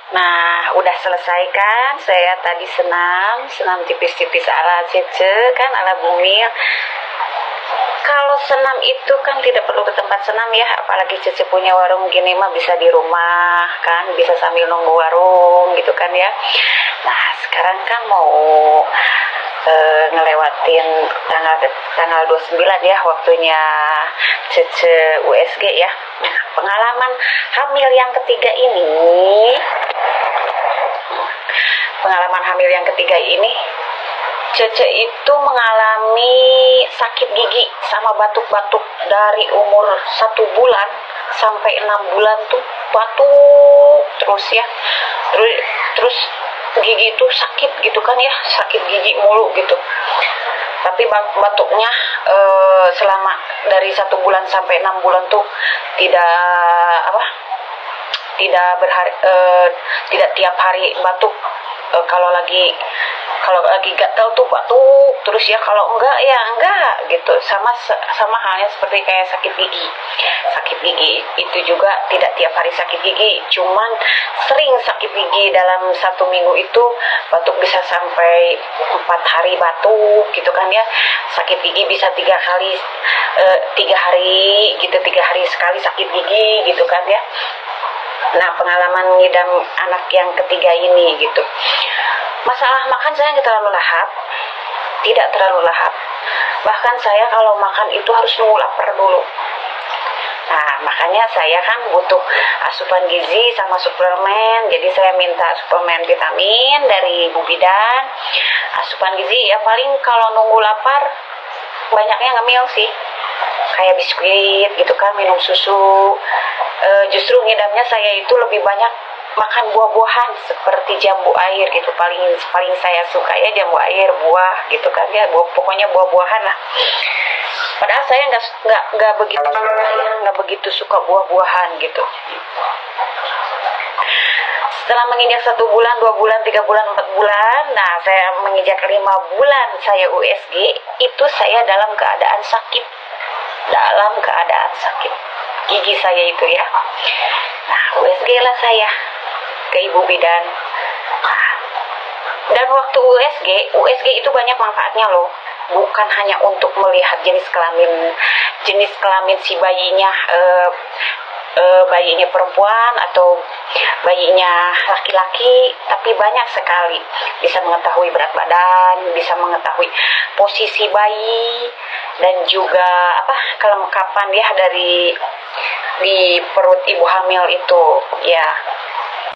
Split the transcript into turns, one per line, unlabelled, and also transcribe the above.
Nah, udah selesai kan? Saya tadi senam tipis-tipis ala Cece kan, ala Bumil. Kalau senam itu kan tidak perlu ke tempat senam ya, apalagi Cece punya warung gini mah bisa di rumah kan, bisa sambil nunggu warung gitu kan ya. Nah, sekarang kan mau ngelewatin tanggal 29 ya, waktunya Cece USG ya. Nah, pengalaman hamil yang ketiga ini Cece itu mengalami sakit gigi sama batuk-batuk dari umur 1 bulan sampai 6 bulan tuh batuk terus ya. Terus gigi itu sakit gitu kan ya, sakit gigi mulu gitu. Tapi batuknya selama dari 1 bulan sampai 6 bulan tuh tidak tidak tiap hari batuk. Kalau lagi gatal tuh batuk terus ya, kalau enggak ya enggak gitu. Sama halnya seperti kayak sakit gigi itu juga tidak tiap hari sakit gigi, cuman sering sakit gigi. Dalam 1 minggu itu batuk bisa sampai 4 hari batuk gitu kan ya. Sakit gigi bisa 3 hari gitu, 3 hari sekali sakit gigi gitu kan ya. Nah, pengalaman ngidam anak yang ketiga ini gitu. Masalah makan saya tidak terlalu lahap. Bahkan saya kalau makan itu harus nunggu lapar dulu. Nah, makanya saya kan butuh asupan gizi sama suplemen. Jadi saya minta suplemen vitamin dari Bu Bidan. Asupan gizi ya paling kalau nunggu lapar banyaknya ngemil sih. Kayak biskuit gitu kan, minum susu. Justru ngidamnya saya itu lebih banyak makan buah-buahan seperti jambu air gitu. Paling saya suka ya jambu air, buah gitu kan ya, pokoknya buah-buahan lah. Padahal saya nggak begitu suka buah-buahan gitu. Setelah menginjak 1 bulan, 2 bulan, 3 bulan, 4 bulan, nah saya menginjak 5 bulan saya USG, itu saya dalam keadaan sakit gigi saya itu ya. Nah, USG lah saya ke Ibu Bidan. Nah, dan waktu USG itu banyak manfaatnya loh. Bukan hanya untuk melihat jenis kelamin si bayinya, bayinya perempuan atau bayinya laki-laki, tapi banyak sekali. Bisa mengetahui berat badan, bisa mengetahui posisi bayi, dan juga kelengkapan ya di perut ibu hamil itu ya.